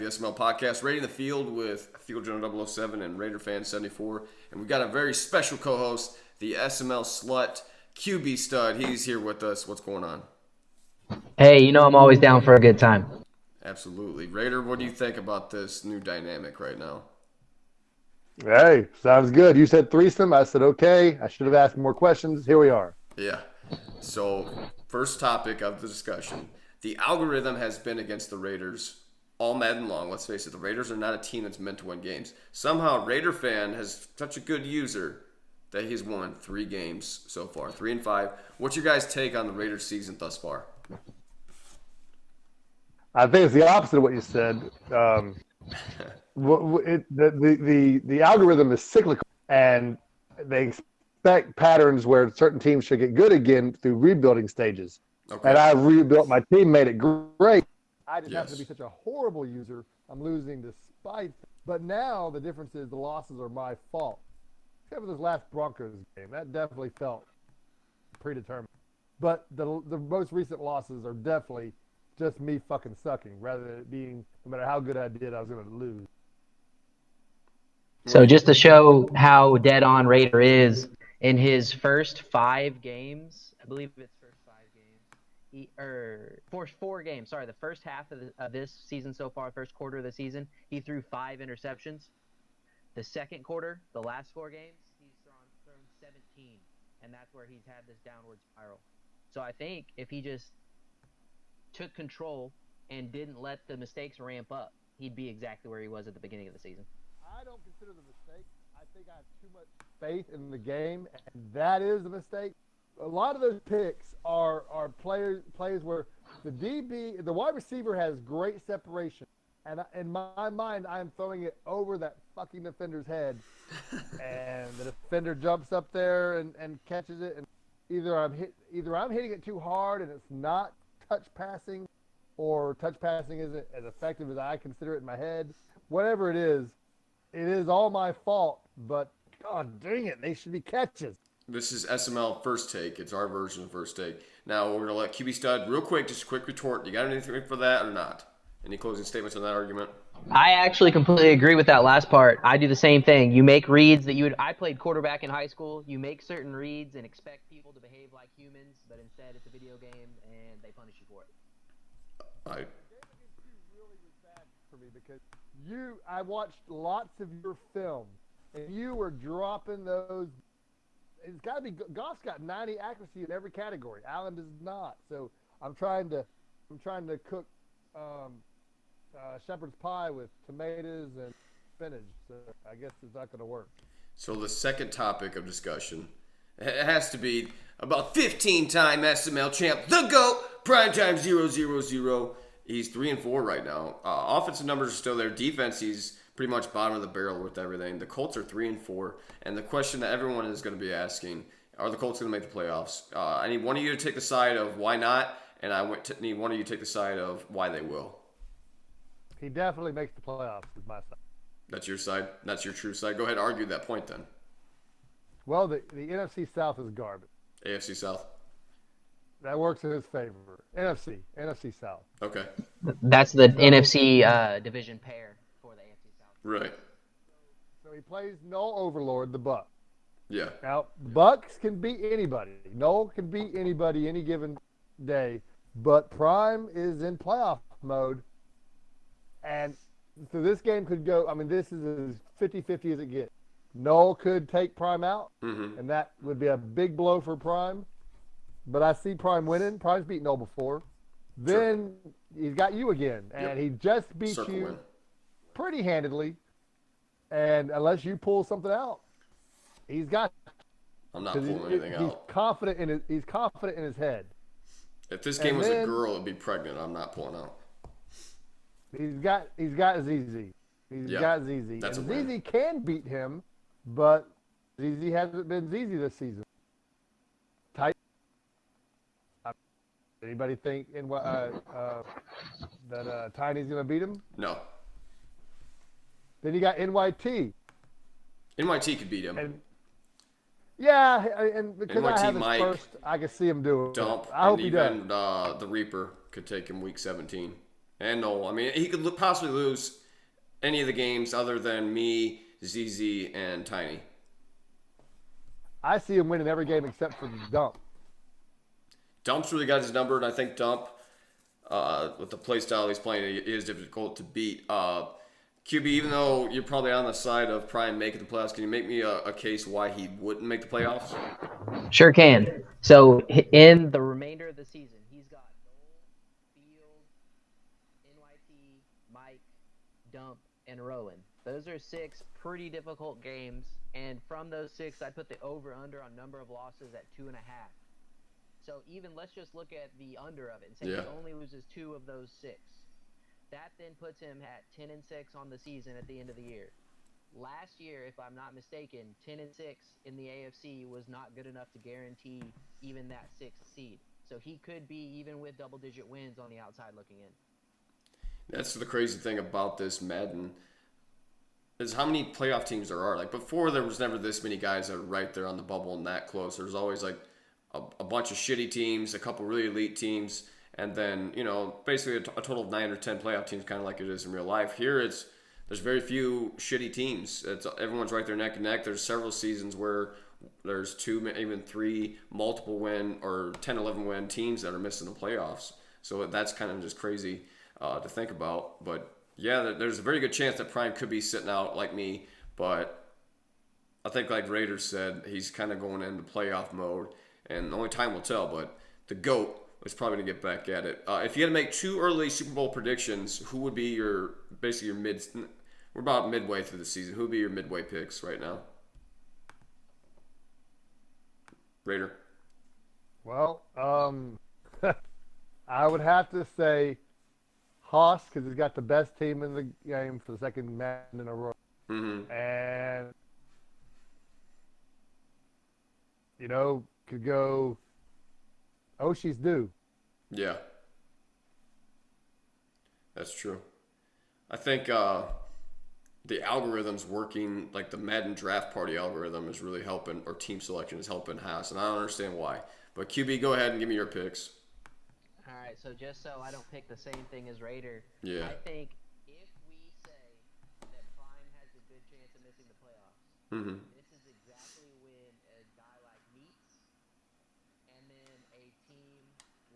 the SML podcast, Rating the Field with Field General 007 and Raider Fan 74. And we've got a very special co-host, the SML Slut, QB Stud. He's here with us. What's going on? Hey, you know I'm always down for a good time. Absolutely. Raider, what do you think about this new dynamic right now? Hey, sounds good. You said threesome. I said, okay. I should have asked more questions. Here we are. Yeah. So, first topic of the discussion. The algorithm has been against the Raiders all Madden long. Let's face it, the Raiders are not a team that's meant to win games. Somehow, Raider Fan has such a good user that he's won 3 games so far, 3 and 5. What's your guys' take on the Raiders season thus far? I think it's the opposite of what you said. The algorithm is cyclical, and they expect patterns where certain teams should get good again through rebuilding stages. Okay. And I rebuilt my team, made it great. I didn't have to Yes. be such a horrible user. I'm losing despite. But now the difference is the losses are my fault. Except for this last Broncos game, that definitely felt predetermined. But the most recent losses are definitely just me fucking sucking, rather than it being no matter how good I did, I was going to lose. So just to show how dead on Raider is, in his first 5 games, I believe it's first 5 games, four games. Sorry, the first half of this season so far, first quarter of the season, he threw 5 interceptions. The second quarter, the last 4 games, he's thrown 17, and that's where he's had this downward spiral. So I think if he just took control and didn't let the mistakes ramp up, he'd be exactly where he was at the beginning of the season. I don't consider the mistake. I think I have too much faith in the game, and that is a mistake. A lot of those picks are plays where the wide receiver has great separation, and in my mind, I am throwing it over that fucking defender's head, and the defender jumps up there and catches it, and either I'm hitting it too hard and it's not touch passing, or touch passing isn't as effective as I consider it in my head. Whatever it is all my fault, but god dang it, they should be catches. This is SML First Take. It's our version of First Take. Now, we're going to let QB Stud, real quick, just a quick retort. You got anything for that or not? Any closing statements on that argument? I actually completely agree with that last part. I do the same thing. You make reads that I played quarterback in high school. You make certain reads and expect people to behave like humans, but instead it's a video game and they punish you for it. Really was bad for me because I watched lots of your film, and you were dropping those. It's got to be Goff's got 90 accuracy in every category. Allen does not. So I'm trying to cook shepherd's pie with tomatoes and spinach. So I guess it's not going to work. So the second topic of discussion, it has to be about 15-time SML champ, the GOAT, primetime 000. He's 3 and 4 right now. Offensive numbers are still there. Defense, he's pretty much bottom of the barrel with everything. The Colts are 3 and 4, and the question that everyone is going to be asking: are the Colts going to make the playoffs? I need one of you to take the side of why not, and need one of you to take the side of why they will. He definitely makes the playoffs. Is my side. That's your side. That's your true side. Go ahead and argue that point then. Well, the NFC South is garbage. AFC South. That works in his favor. NFC South. Okay. That's the NFC division pair for the AFC South. Right. So he plays Noel Overlord, the Buck. Yeah. Now, Bucks can beat anybody. Noel can beat anybody any given day, but Prime is in playoff mode. And so this game could go, this is as 50-50 as it gets. Noel could take Prime out, and that would be a big blow for Prime. But I see Prime winning. Prime's beat Noel before. Then he's got you again, and he just beat Circle you win. pretty handedly. And unless you pull something out, he's got. I'm not pulling anything He's out. confident in his head. If this game was a girl, it'd be pregnant. I'm not pulling out. He's got ZZ. He's got ZZ. That's and a win. ZZ can beat him, but ZZ hasn't been ZZ this season. Tight. Anybody think that Tiny's going to beat him? No. Then you got NYT. NYT could beat him. And because NYT I have his might first, I can see him do it. Dump. I hope and he does. even the Reaper could take him week 17. And Noel. I mean, he could possibly lose any of the games other than me, ZZ, and Tiny. I see him winning every game except for the dump. Dump's really got his number, and I think Dump, with the play style he's playing, it is difficult to beat. QB, even though you're probably on the side of Prime making the playoffs, can you make me a case why he wouldn't make the playoffs? Sure can. So in the remainder of the season, he's got Noel, Field, NYT, Mike, Dump, and Rowan. Those are 6 pretty difficult games, and from those 6, I put the over/under on number of losses at 2.5. So even let's just look at the under of it and say he only loses 2 of those 6. That then puts him at 10-6 on the season at the end of the year. Last year, if I'm not mistaken, 10-6 in the AFC was not good enough to guarantee even that 6th seed. So he could be even with double-digit wins on the outside looking in. That's the crazy thing about this Madden is how many playoff teams there are. Like before, there was never this many guys that were right there on the bubble and that close. There's always like a bunch of shitty teams, a couple really elite teams, and then basically a total of 9 or 10 playoff teams, kind of like it is in real life. Here, there's very few shitty teams. Everyone's right there neck and neck. There's several seasons where there's 2, even 3 multiple win or 10, 11 win teams that are missing the playoffs. So that's kind of just crazy to think about. But yeah, there's a very good chance that Prime could be sitting out like me. But I think, like Raiders said, he's kind of going into playoff mode, and only time will tell. But the GOAT is probably going to get back at it. If you had to make 2 early Super Bowl predictions, who would be your mid? We're about midway through the season. Who would be your midway picks right now? Raider. Well, I would have to say Haas because he's got the best team in the game for the second Madden in a row. Mm-hmm. And, could go Oshie's due. Yeah. That's true. I think the algorithm's working, like the Madden Draft Party algorithm is really helping, or team selection is helping Haas, and I don't understand why. But QB, go ahead and give me your picks. All right, so just so I don't pick the same thing as Raider, Yeah. I think if we say that Prime has a good chance of missing the playoffs, Mm-hmm. this is exactly when a guy like Meats and then a team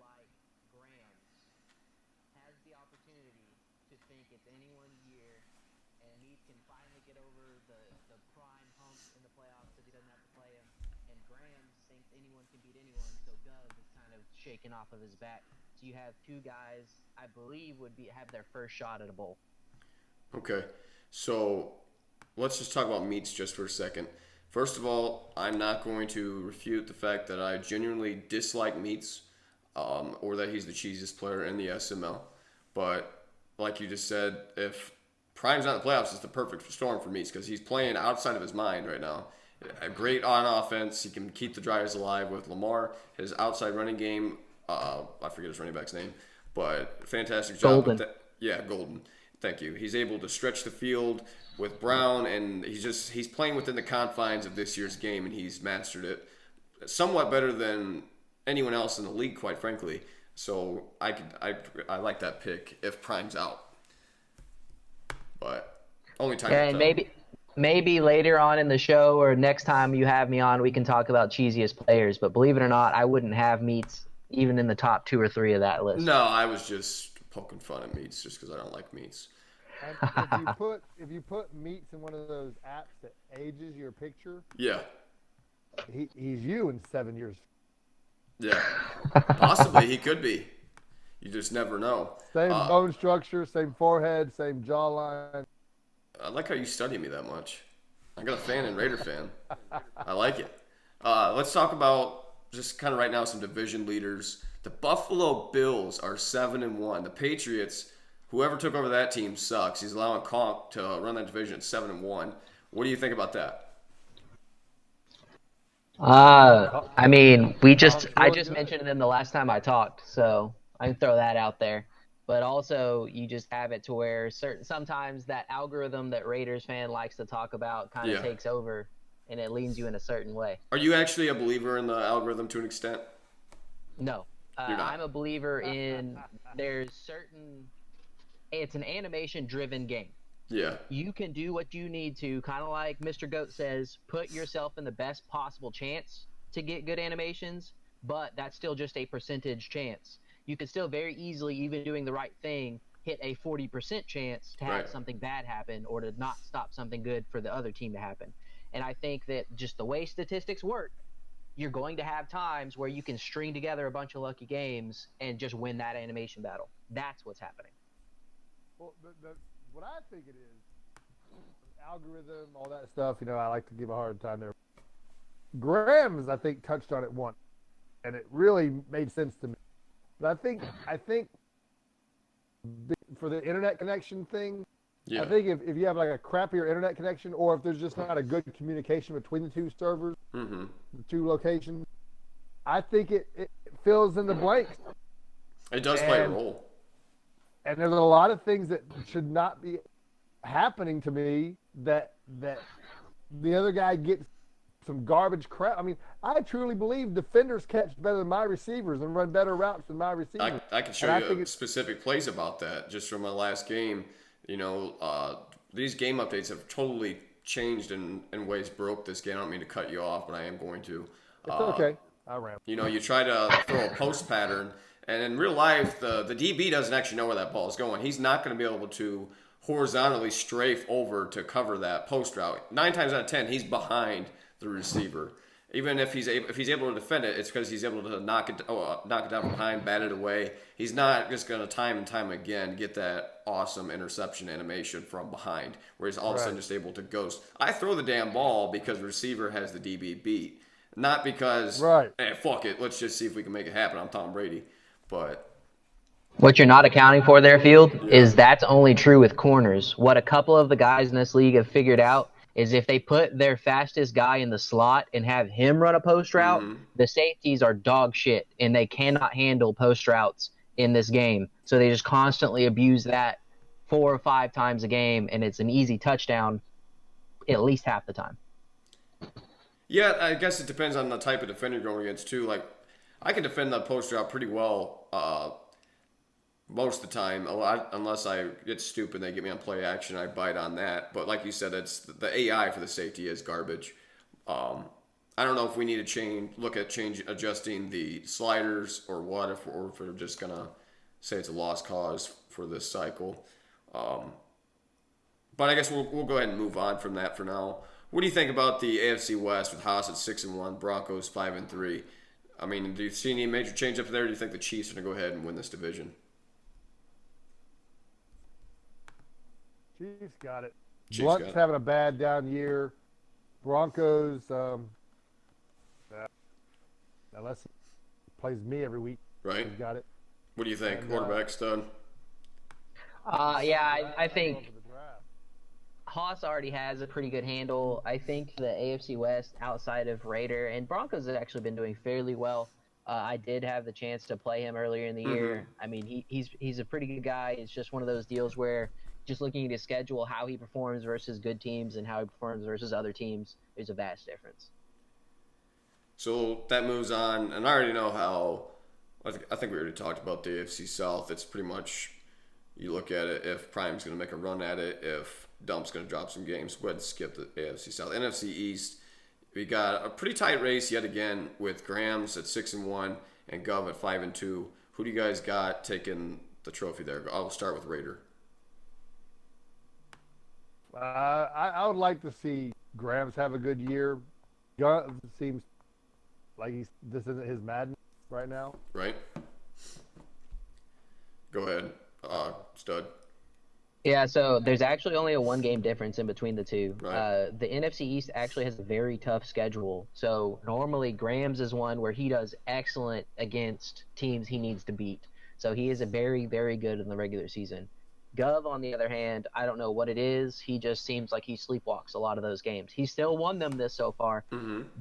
like Grams has the opportunity to think it's anyone's year, and Meats can finally get over the Prime hump in the playoffs because he doesn't have to play him, and Grams thinks anyone can beat anyone, so Gov is kind of shaken off of his back. So you have 2 guys I believe would have their first shot at a bowl. Okay, so let's just talk about Meats just for a second. First of all, I'm not going to refute the fact that I genuinely dislike Meats, or that he's the cheesiest player in the SML. But like you just said, if Prime's not in the playoffs, it's the perfect storm for Meats because he's playing outside of his mind right now. A great on offense. He can keep the drives alive with Lamar. His outside running game, I forget his running back's name, but fantastic job. Golden. Golden. Thank you. He's able to stretch the field with Brown, and he's playing within the confines of this year's game, and he's mastered it somewhat better than anyone else in the league, quite frankly. So I like that pick if Prime's out, but only time. Yeah, and maybe later on in the show or next time you have me on, we can talk about cheesiest players. But believe it or not, I wouldn't have Meats even in the top 2 or 3 of that list. No, I was just poking fun at Meats just because I don't like Meats. And if you put Meats in one of those apps that ages your picture, Yeah. He's you in 7 years. Yeah. Possibly he could be. You just never know. Same bone structure, same forehead, same jawline. I like how you study me that much. I got a fan and Raider fan. I like it. Let's talk about just kind of right now some division leaders. The Buffalo Bills are 7-1. The Patriots, whoever took over that team sucks. He's allowing Conk to run that division at 7-1. What do you think about that? I mean, I just mentioned it in the last time I talked, so I can throw that out there. But also, you just have it to where sometimes that algorithm that Raiders fan likes to talk about kind of takes over, and it leans you in a certain way. Are you actually a believer in the algorithm to an extent? No. I'm a believer in there's certain it's an animation-driven game. Yeah. You can do what you need to, kind of like Mr. Goat says, put yourself in the best possible chance to get good animations, but that's still just a percentage chance. You can still very easily, even doing the right thing, hit a 40% chance to have Right. something bad happen or to not stop something good for the other team to happen. And I think that just the way statistics work, you're going to have times where you can string together a bunch of lucky games and just win that animation battle. That's what's happening. Well, what I think it is, algorithm, all that stuff. I like to give a hard time there. Grams, I think, touched on it once, and it really made sense to me. But I think for the internet connection thing, Yeah. I think if you have like a crappier internet connection, or if there's just not a good communication between the two servers, Mm-hmm. the two locations, I think it fills in the blanks. It does play a role. And there's a lot of things that should not be happening to me that the other guy gets some garbage crap. I mean, I truly believe defenders catch better than my receivers and run better routes than my receivers. I can show you specific plays about that just from my last game. These game updates have totally changed in ways broke this game. I don't mean to cut you off, but I am going to. It's okay. I ran. You try to throw a post pattern, and in real life, the DB doesn't actually know where that ball is going. He's not going to be able to horizontally strafe over to cover that post route. 9 times out of 10, he's behind the receiver. Even if he's able to defend it, it's because he's able to knock it down from behind, bat it away. He's not just going to time and time again get that awesome interception animation from behind, where he's all of a sudden just able to ghost. I throw the damn ball because the receiver has the DB beat, not because hey, fuck it, let's just see if we can make it happen. I'm Tom Brady, but what you're not accounting for there, Field, is that's only true with corners. What a couple of the guys in this league have figured out is if they put their fastest guy in the slot and have him run a post route, the safeties are dog shit, and they cannot handle post routes in this game. So they just constantly abuse that 4 or 5 times a game, and it's an easy touchdown at least half the time. Yeah, I guess it depends on the type of defender you're going against, too. Like, I can defend the post route pretty well most of the time, unless I get stupid and they get me on play action, I bite on that. But like you said, it's the AI for the safety is garbage. I don't know if we need to adjusting the sliders or what, if we're just going to say it's a lost cause for this cycle. But I guess we'll go ahead and move on from that for now. What do you think about the AFC West with Haas at 6-1, Broncos 5-3? I mean, do you see any major change up there, or do you think the Chiefs are going to go ahead and win this division? Chiefs got it. Blunt's having a bad down year. Broncos, unless he plays me every week, right? He's got it. What do you think? Quarterback stud? I think Haas already has a pretty good handle. I think the AFC West, outside of Raider and Broncos, has actually been doing fairly well. I did have the chance to play him earlier in the year. I mean, he's a pretty good guy. It's just one of those deals where just looking at his schedule, how he performs versus good teams and how he performs versus other teams, there's a vast difference. So that moves on, and I already know how. I think we already talked about the AFC South. It's pretty much, you look at it, if Prime's going to make a run at it, if Dump's going to drop some games, go ahead and skip the AFC South. NFC East, we got a pretty tight race yet again with Grams at 6-1 and Gov at 5-2. Who do you guys got taking the trophy there? I'll start with Raider. I would like to see Grams have a good year. Gov seems like this isn't his Madden right now. Right. Go ahead, Stud. Yeah, so there's actually only a 1-game difference in between the two. Right. The NFC East actually has a very tough schedule. So normally Grams is one where he does excellent against teams he needs to beat. So he is a very, very good in the regular season. Gov, on the other hand, I don't know what it is. He just seems like he sleepwalks a lot of those games. He still won them this so far.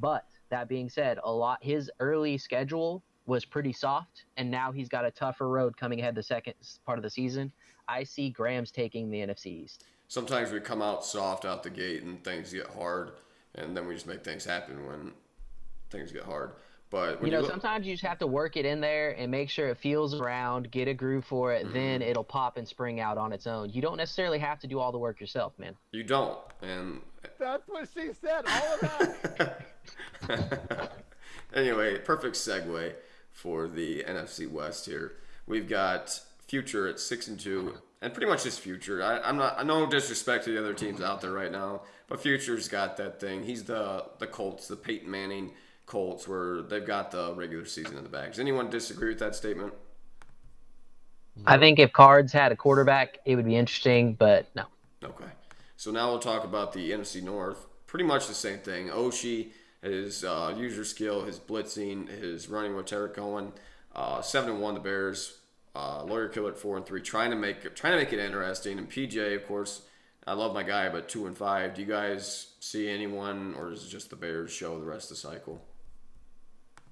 But that being said, his early schedule was pretty soft, and now he's got a tougher road coming ahead the second part of the season. I see Grams taking the NFC East. Sometimes we come out soft out the gate and things get hard, and then we just make things happen when things get hard. But when You know, look, sometimes you just have to work it in there and make sure it feels around, get a groove for it, then it'll pop and spring out on its own. You don't necessarily have to do all the work yourself, man. you don't. And That's what she said. All of that. anyway, perfect segue for the NFC West here. We've got Future at 6-2, and pretty much just Future. I'm not, no disrespect to the other teams out there right now, but Future's got that thing. He's the Colts, the Peyton Manning Colts, where they've got the regular season in the bag. Does anyone disagree with that statement? I think if Cards had a quarterback, it would be interesting, but no. Okay. So now we'll talk about the NFC North. Pretty much the same thing. Oshie, his user skill, his blitzing, his running with Tarek Cohen. 7-1 the Bears. Lawyer Killer at 4-3. Trying to make it interesting. And PJ, of course, I love my guy, but 2-5. Do you guys see anyone, or is it just the Bears show the rest of the cycle?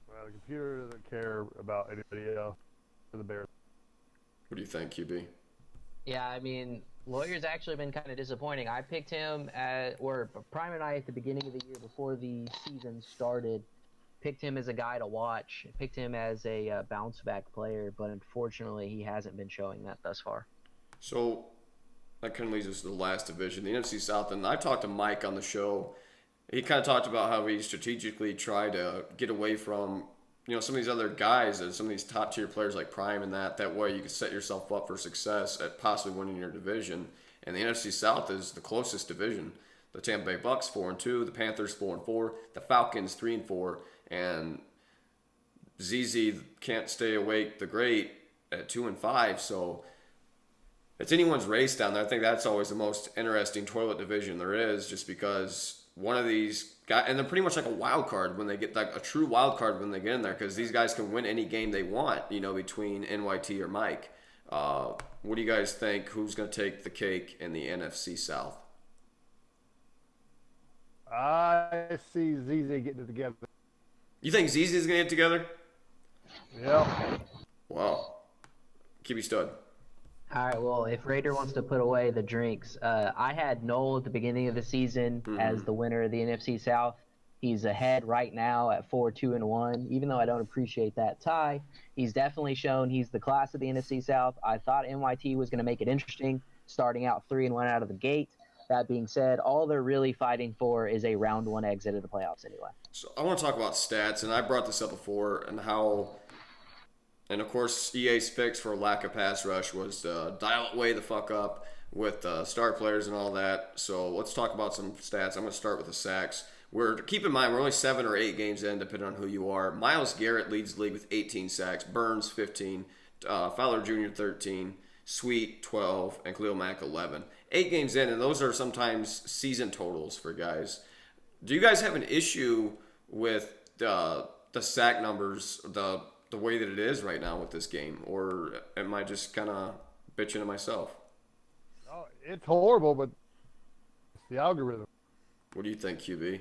Well, the computer doesn't care about anybody else for the Bears. What do you think, QB? Yeah, I mean, Lawyer's actually been kind of disappointing. I picked him Prime and I at the beginning of the year before the season started, picked him as a guy to watch, picked him as a bounce back player, but unfortunately he hasn't been showing that thus far. So that kind of leads us to the last division, the NFC South. And I talked to Mike on the show. He kind of talked about how he strategically tried to get away from some of these other guys and some of these top tier players like Prime and that way you can set yourself up for success at possibly winning your division. And the NFC South is the closest division. The Tampa Bay Bucks 4-2, the Panthers 4-4, the Falcons 3-4, and ZZ can't stay awake the great at 2-5. So it's anyone's race down there. I think that's always the most interesting toilet division there is, just because one of these guys, and they're pretty much like a wild card when they get, like a true wild card when they get in there, because these guys can win any game they want, between NYT or Mike. What do you guys think? Who's going to take the cake in the NFC South? I see ZZ getting it together. You think ZZ is going to get together? Yeah. Wow. QB stud. All right, well, if Raider wants to put away the drinks, I had Noel at the beginning of the season as the winner of the NFC South. He's ahead right now at 4-2-1. Even though I don't appreciate that tie, he's definitely shown he's the class of the NFC South. I thought NYT was going to make it interesting, starting out 3-1 out of the gate. That being said, all they're really fighting for is a round one exit of the playoffs anyway. So I want to talk about stats, and I brought this up before, and how. And, of course, EA's fix for lack of pass rush was dial it way the fuck up with star players and all that. So let's talk about some stats. I'm going to start with the sacks. Keep in mind, we're only 7 or 8 games in, depending on who you are. Myles Garrett leads the league with 18 sacks. Burns, 15. Fowler Jr., 13. Sweet, 12. And Khalil Mack, 11. 8 games in, and those are sometimes season totals for guys. Do you guys have an issue with the sack numbers, the way that it is right now with this game, or am I just kind of bitching at myself? Oh, it's horrible, but it's the algorithm. What do you think, QB?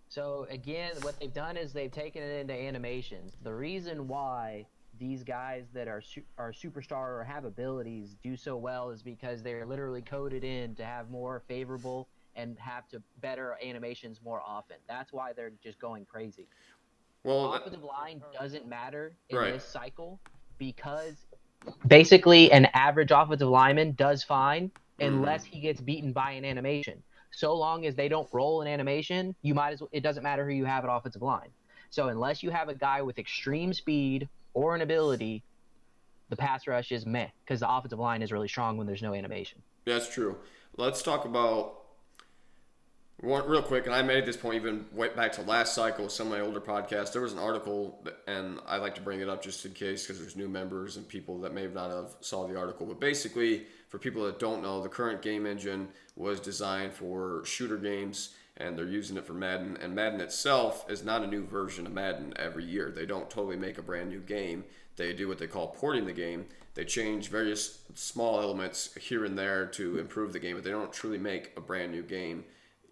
So again, what they've done is they've taken it into animations. The reason why these guys that are superstar or have abilities do so well is because they're literally coded in to have more favorable and have to better animations more often. That's why they're just going crazy. Well, Offensive line doesn't matter in right. this cycle because basically an average offensive lineman does fine unless he gets beaten by an animation. So long as they don't roll an animation, it doesn't matter who you have at offensive line. So unless you have a guy with extreme speed or an ability, the pass rush is meh, because the offensive line is really strong when there's no animation. That's true. Let's talk about one real quick, and I made this point even way back to last cycle with some of my older podcasts. There was an article, and I like to bring it up just in case because there's new members and people that may not have saw the article. But basically, for people that don't know, the current game engine was designed for shooter games, and they're using it for Madden. And Madden itself is not a new version of Madden every year. They don't totally make a brand new game. They do what they call porting the game. They change various small elements here and there to improve the game, but they don't truly make a brand new game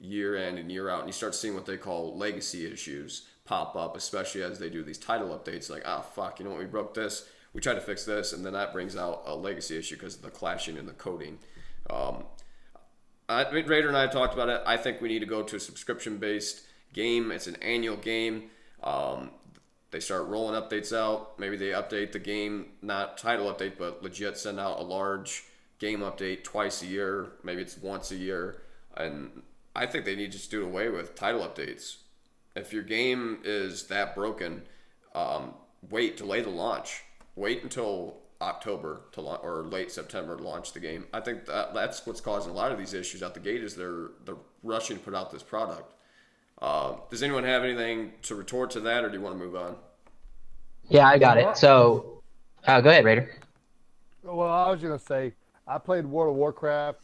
year in and year out. And you start seeing what they call legacy issues pop up, especially as they do these title updates. Like, fuck, you know what, we broke this, we tried to fix this, and then that brings out a legacy issue because of the clashing and the coding. Raider and I talked about it. I think we need to go to a subscription-based game. It's an annual game. they start rolling updates out. Maybe they update the game, not title update, but legit send out a large game update twice a year. Maybe it's once a year. And I think they need to just do away with title updates. If your game is that broken, wait, delay the launch. Wait until October to or late September to launch the game. I think that's what's causing a lot of these issues out the gate is they're rushing to put out this product. Does anyone have anything to retort to that, or do you want to move on? Yeah, I got it. So, go ahead, Raider. Well, I was going to say, I played World of Warcraft,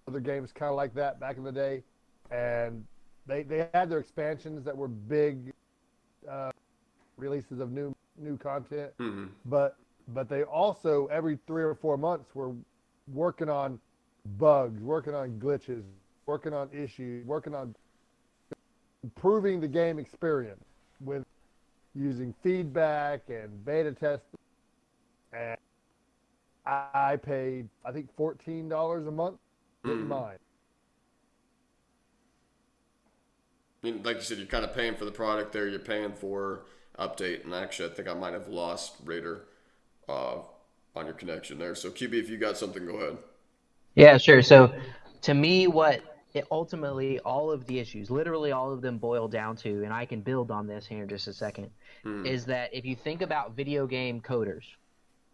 other games kind of like that back in the day, and they had their expansions that were big releases of new content, but they also every 3 or 4 months were working on bugs, working on glitches, working on issues, working on improving the game experience with using feedback and beta testing. And I paid, I think, $14 a month. Didn't mind. I mean, like you said, you're kind of paying for the product there. You're paying for update, and actually, I think I might have lost Raider on your connection there. So, QB, if you got something, go ahead. Yeah, sure. So, to me, ultimately all of the issues, literally all of them, boil down to, and I can build on this here in just a second, is that if you think about video game coders,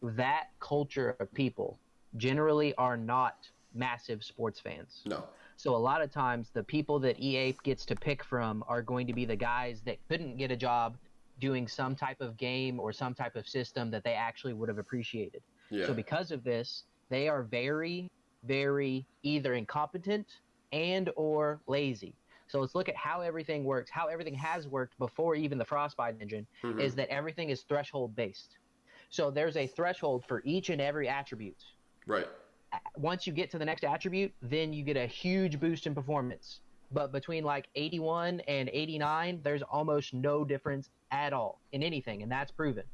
that culture of people generally are not massive sports fans. No. So a lot of times the people that EA gets to pick from are going to be the guys that couldn't get a job doing some type of game or some type of system that they actually would have appreciated. Yeah. So because of this, they are very, very either incompetent and or lazy. So let's look at how everything works, how everything has worked before even the Frostbite engine, is that everything is threshold based. So there's a threshold for each and every attribute. Right. Once you get to the next attribute, then you get a huge boost in performance. But between like 81 and 89, there's almost no difference at all in anything, and that's proven.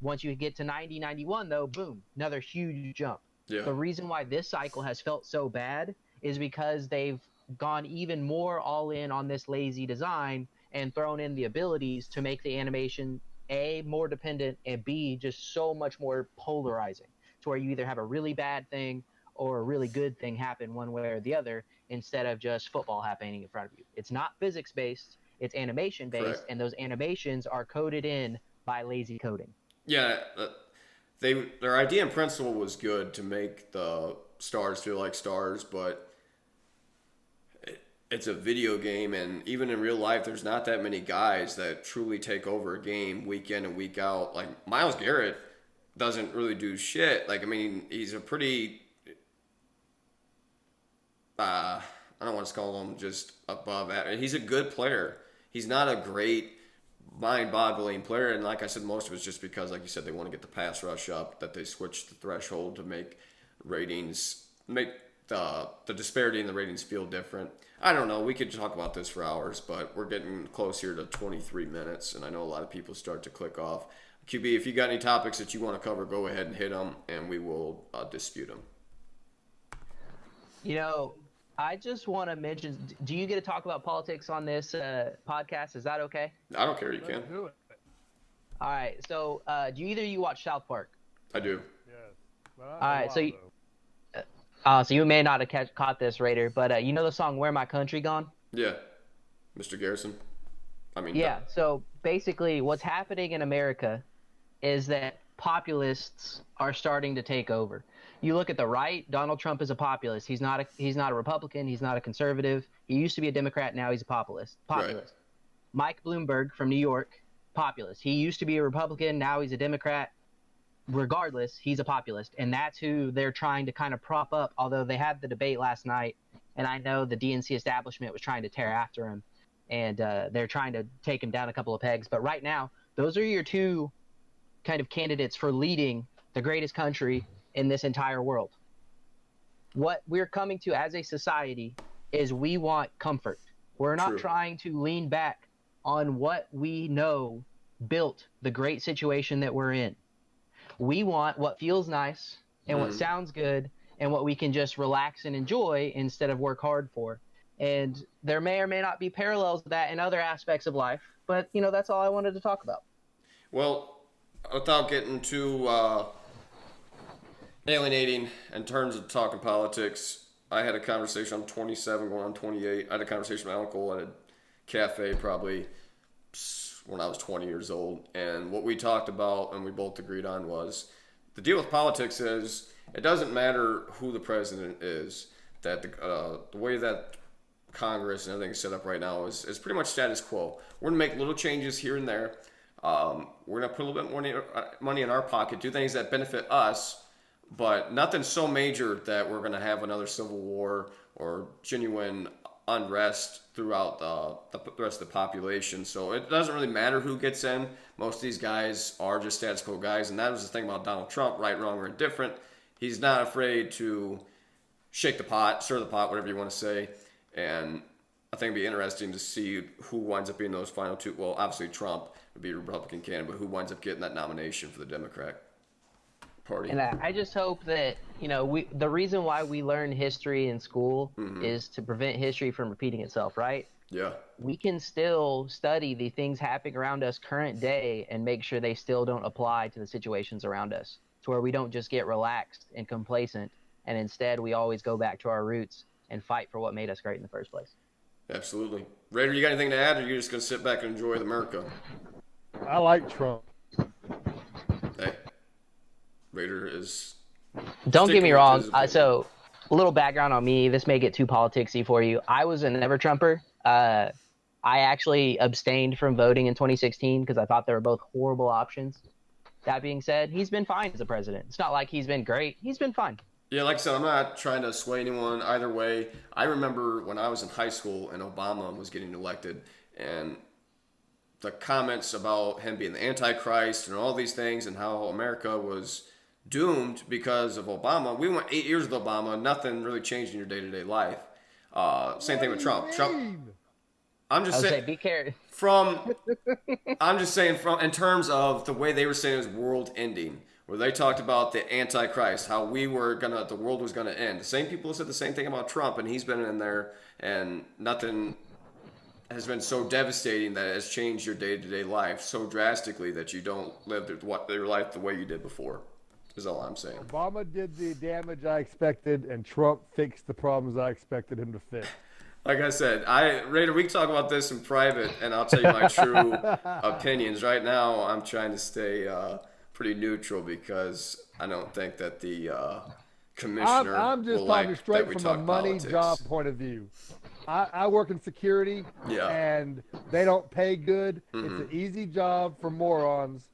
Once you get to 90, 91, though, boom, another huge jump. Yeah. The reason why this cycle has felt so bad is because they've gone even more all in on this lazy design and thrown in the abilities to make the animation A, more dependent, and B, just so much more polarizing, to where you either have a really bad thing or a really good thing happen one way or the other, instead of just football happening in front of you. It's not physics based, it's animation based. Correct. And those animations are coded in by lazy coding. Yeah, their idea in principle was good to make the stars feel like stars, but it's a video game, and even in real life, there's not that many guys that truly take over a game week in and week out. Like Myles Garrett doesn't really do shit. Like, I mean, he's a pretty I don't want to call him just above average. He's a good player. He's not a great mind-boggling player, and like I said, most of it's just because, like you said, they want to get the pass rush up, that they switched the threshold to make ratings, make the disparity in the ratings feel different. I don't know. We could talk about this for hours, but we're getting close here to 23 minutes, and I know a lot of people start to click off. QB, if you got any topics that you want to cover, go ahead and hit them, and we will dispute them. You know, I just want to mention, do you get to talk about politics on this podcast? Is that okay? I don't care. You can. Do it. All right. So, do either of you watch South Park? I do. Yes. All right. So you may not have caught this, Raider, but you know the song "Where My Country Gone"? Yeah. Mr. Garrison. Yeah. So basically, what's happening in America is that populists are starting to take over. You look at the right, Donald Trump is a populist. He's not a Republican. He's not a conservative. He used to be a Democrat. Now he's a populist. Right. Mike Bloomberg from New York, populist. He used to be a Republican. Now he's a Democrat. Regardless, he's a populist. And that's who they're trying to kind of prop up, although they had the debate last night, and I know the DNC establishment was trying to tear after him, and they're trying to take him down a couple of pegs. But right now, those are your two kind of candidates for leading the greatest country in this entire world. What we're coming to as a society is we want comfort. We're not trying to lean back on what we know built the great situation that we're in. We want what feels nice and what sounds good and what we can just relax and enjoy instead of work hard for. And there may or may not be parallels to that in other aspects of life, but that's all I wanted to talk about. Well, without getting too alienating in terms of talking politics, I had a conversation. I'm 27, going on 28. I had a conversation with my uncle at a cafe probably when I was 20 years old, and what we talked about and we both agreed on was the deal with politics is it doesn't matter who the president is. That the way that Congress and everything is set up right now is pretty much status quo. We're gonna make little changes here and there. We're gonna put a little bit more money in our pocket, do things that benefit us, but nothing so major that we're gonna have another civil war or genuine unrest throughout the rest of the population. So it doesn't really matter who gets in. Most of these guys are just status quo guys, and that was the thing about Donald Trump, right, wrong, or indifferent. He's not afraid to shake the pot, stir the pot, whatever you want to say. And I think it'd be interesting to see who winds up being those final two. Well, obviously Trump would be a Republican candidate, but who winds up getting that nomination for the Democrat Party. And I just hope that, the reason why we learn history in school is to prevent history from repeating itself, right? Yeah. We can still study the things happening around us current day and make sure they still don't apply to the situations around us, to where we don't just get relaxed and complacent, and instead we always go back to our roots and fight for what made us great in the first place. Absolutely. Raider, you got anything to add, or are you just going to sit back and enjoy America? I like Trump. Hey, Raider is... Don't get me sticking wrong. with his opinion. So, a little background on me. This may get too politicsy for you. I was a never Trumper. I actually abstained from voting in 2016 because I thought they were both horrible options. That being said, he's been fine as a president. It's not like he's been great. He's been fine. Yeah, like I said, I'm not trying to sway anyone either way. I remember when I was in high school and Obama was getting elected, and the comments about him being the Antichrist and all these things and how America was doomed because of Obama. We went 8 years with Obama. Nothing really changed in your day-to-day life. Same thing with Trump. I'm just saying, Be careful. I'm just saying in terms of the way they were saying it was world ending, where they talked about the Antichrist, how the world was gonna end. The same people said the same thing about Trump, and he's been in there, and nothing has been so devastating that it has changed your day-to-day life so drastically that you don't live your life the way you did before. Is all I'm saying. Obama did the damage I expected, and Trump fixed the problems I expected him to fix. Like I said, Raider, we can talk about this in private, and I'll tell you my true opinions. Right now, I'm trying to stay pretty neutral because I don't think that the commissioner I'm just will talking like straight that we from talk a money politics. job point of view. I work in security, Yeah. and they don't pay good. Mm-hmm. It's an easy job for morons,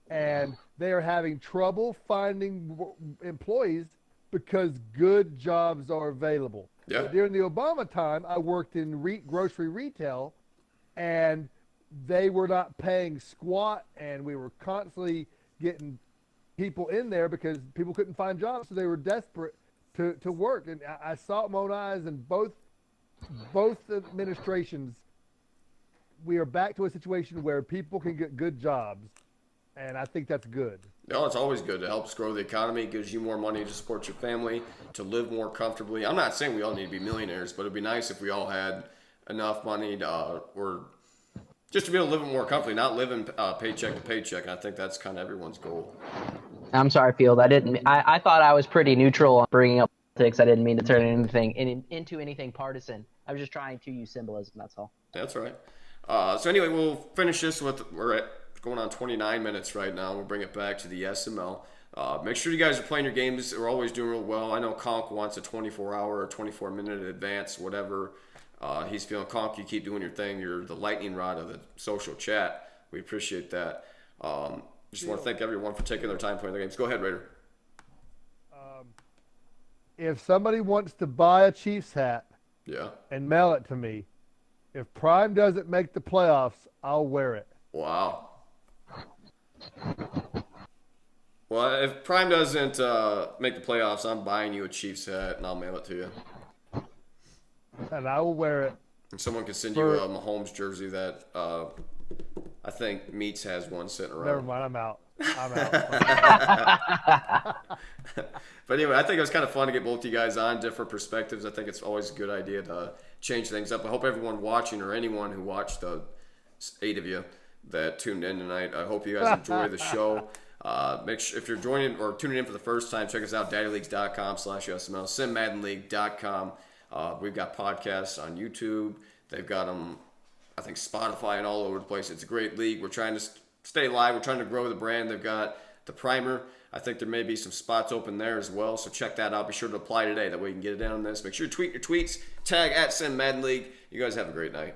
and they are having trouble finding employees because good jobs are available. Yeah. But during the Obama time, I worked in grocery retail, and they were not paying squat, and we were constantly getting people in there because people couldn't find jobs, so they were desperate to work. And I saw it with my own eyes, and both administrations, we are back to a situation where people can get good jobs, and I think that's good. No, it's always good. It helps grow the economy, gives you more money to support your family, to live more comfortably. I'm not saying we all need to be millionaires, but it'd be nice if we all had enough money or just to be able to live more comfortably, not living paycheck to paycheck. And I think that's kind of everyone's goal. I'm sorry, Field. I thought I was pretty neutral on bringing up politics. I didn't mean to turn into anything partisan. I was just trying to use symbolism. That's all. That's right. So anyway, we'll finish this we're at going on 29 minutes right now. We'll bring it back to the SML. Make sure you guys are playing your games. We're always doing real well. I know Conk wants a 24-hour or 24-minute advance, whatever he's feeling. Conk, you keep doing your thing. You're the lightning rod of the social chat. We appreciate that. Just want to thank everyone for taking their time playing their games. Go ahead, Raider. If somebody wants to buy a Chiefs hat Yeah. and mail it to me, if Prime doesn't make the playoffs, I'll wear it. Wow. Well, if Prime doesn't make the playoffs, I'm buying you a Chiefs hat and I'll mail it to you. And I will wear it. And someone can send you a Mahomes jersey that I think Meats has one sitting around. Never mind, I'm out. But anyway, I think it was kind of fun to get both you guys on, different perspectives. I think it's always a good idea to change things up. I hope everyone watching or anyone who watched the 8 of you that tuned in tonight. I hope you guys enjoy the show. Make sure if you're joining or tuning in for the first time, check us out, daddyleagues.com/SML, simmaddenleague.com. We've got podcasts on YouTube. They've got them, I think, Spotify and all over the place. It's a great league. We're trying to stay live. We're trying to grow the brand. They've got the primer. I think there may be some spots open there as well, so check that out. Be sure to apply today. That way you can get it in on this. Make sure you tweet your tweets. Tag @SimMaddenLeague. You guys have a great night.